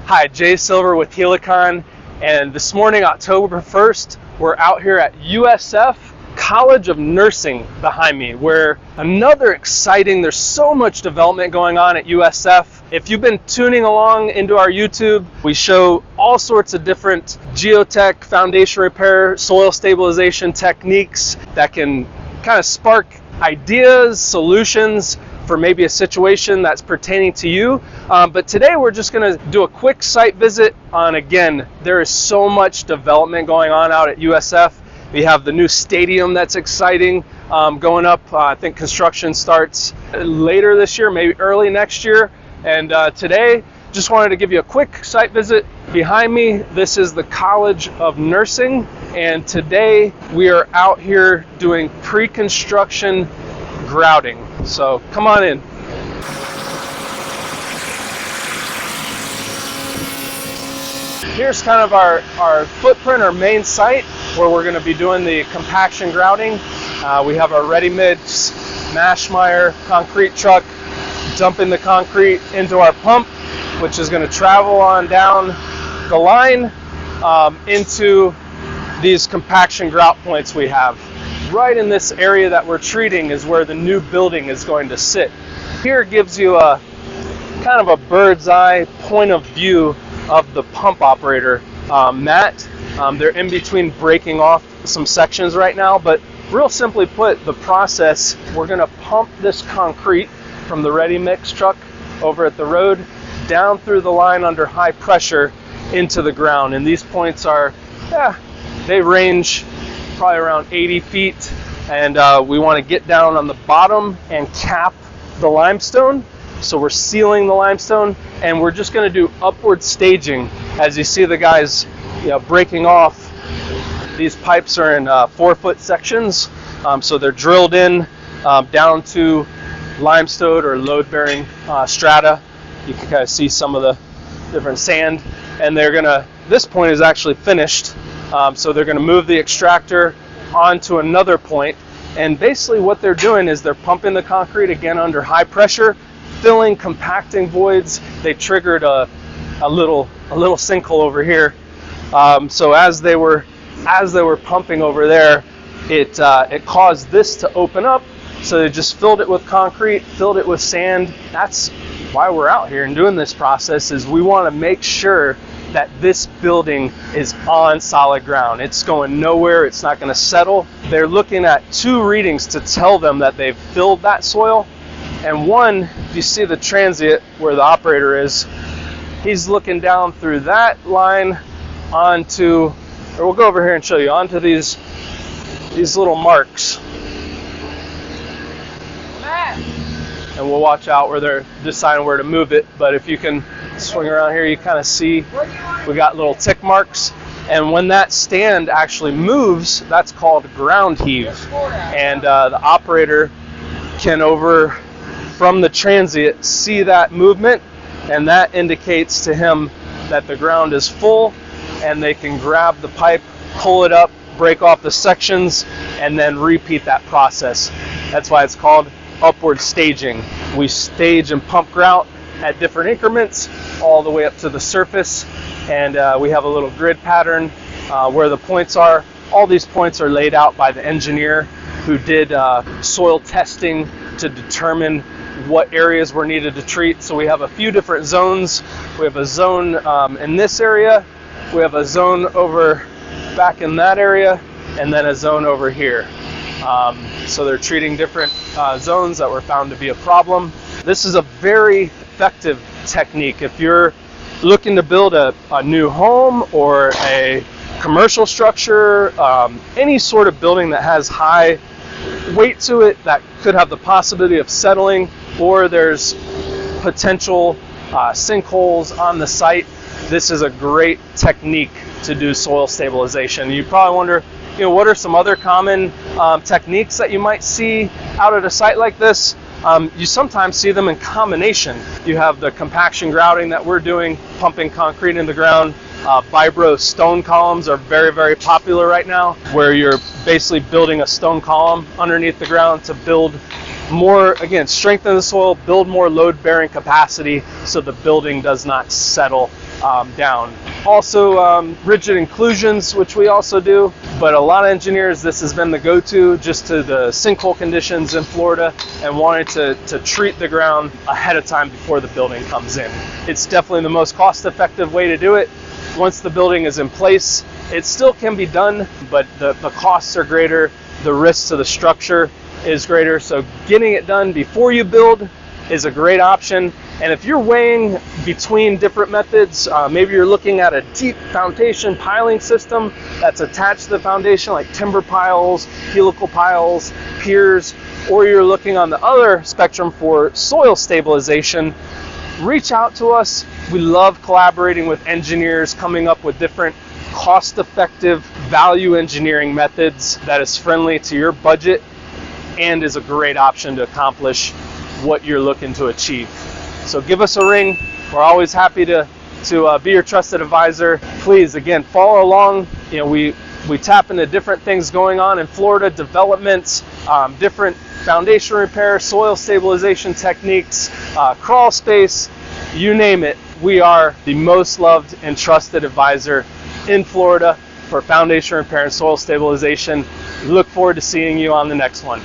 Hi, Jay Silver with Helicon, and this morning, October 1st, we're out here at USF College of Nursing behind me, where there's so much development going on at USF. If you've been tuning along into our YouTube, we show all sorts of different geotech, foundation repair, soil stabilization techniques that can kind of spark ideas, solutions for maybe a situation that's pertaining to you. But today we're just gonna do a quick site visit on, again, there is so much development going on out at USF. We have the new stadium that's exciting going up. I think construction starts later this year, maybe early next year. And today, just wanted to give you a quick site visit. Behind me, this is the College of Nursing. And today we are out here doing pre-construction grouting. So come on in. Here's kind of our footprint, our main site, where we're going to be doing the compaction grouting. We have our ready mix mash mire concrete truck dumping the concrete into our pump, which is going to travel on down the line into these compaction grout points we have. Right in this area that we're treating is where the new building is going to sit. Here gives you a kind of a bird's eye point of view of the pump operator, Matt. They're in between breaking off some sections right now, but real simply put, the process, we're going to pump this concrete from the ready mix truck over at the road down through the line under high pressure into the ground. And these points are, they range probably around 80 feet, and we want to get down on the bottom and cap the limestone. So we're sealing the limestone, and we're just going to do upward staging. As you see the guys breaking off, these pipes are in 4-foot sections, so they're drilled in down to limestone or load-bearing strata. You can kind of see some of the different sand, and this point is actually finished. So they're going to move the extractor onto another point, and basically what they're doing is they're pumping the concrete again under high pressure, filling compacting voids. They triggered a little sinkhole over here. So as they were pumping over there, it caused this to open up. So they just filled it with concrete, filled it with sand. That's why we're out here and doing this process, is we want to make sure that this building is on solid ground. It's going nowhere. It's not going to settle. They're looking at 2 readings to tell them that they've filled that soil. And one, if you see the transient where the operator is, he's looking down through that line onto, or we'll go over here and show you, onto these little marks. And we'll watch out where they're deciding where to move it. But if you can swing around here, you kind of see we got little tick marks. And when that stand actually moves, that's called ground heave. And the operator can, over from the transient, see that movement, and that indicates to him that the ground is full, and they can grab the pipe, pull it up, break off the sections, and then repeat that process. That's why it's called upward staging. We stage and pump grout at different increments all the way up to the surface, and we have a little grid pattern where the points are. All these points are laid out by the engineer who did soil testing to determine what areas were needed to treat. So we have a few different zones. We have a zone in this area, we have a zone over back in that area, and then a zone over here. So they're treating different zones that were found to be a problem. This is a very effective technique. If you're looking to build a new home or a commercial structure, any sort of building that has high weight to it that could have the possibility of settling, or there's potential sinkholes on the site, this is a great technique to do soil stabilization. You probably wonder, what are some other common techniques that you might see out at a site like this? You sometimes see them in combination. You have the compaction grouting that we're doing, pumping concrete in the ground. Vibro stone columns are very, very popular right now, where you're basically building a stone column underneath the ground to build more, again, strengthen the soil, build more load-bearing capacity so the building does not settle down. Also, rigid inclusions, which we also do, but a lot of engineers, this has been the go-to just to the sinkhole conditions in Florida and wanted to treat the ground ahead of time before the building comes in. It's definitely the most cost-effective way to do it. Once the building is in place, it still can be done, but the costs are greater, the risk to the structure is greater, so getting it done before you build is a great option. And if you're weighing between different methods, maybe you're looking at a deep foundation piling system that's attached to the foundation, like timber piles, helical piles, piers, or you're looking on the other spectrum for soil stabilization, reach out to us. We love collaborating with engineers, coming up with different cost-effective value engineering methods that is friendly to your budget and is a great option to accomplish what you're looking to achieve. So give us a ring. We're always happy to be your trusted advisor. Please, again, follow along. You know, we tap into different things going on in Florida, developments, different foundation repair, soil stabilization techniques, crawl space, you name it. We are the most loved and trusted advisor in Florida for foundation repair and soil stabilization. Look forward to seeing you on the next one.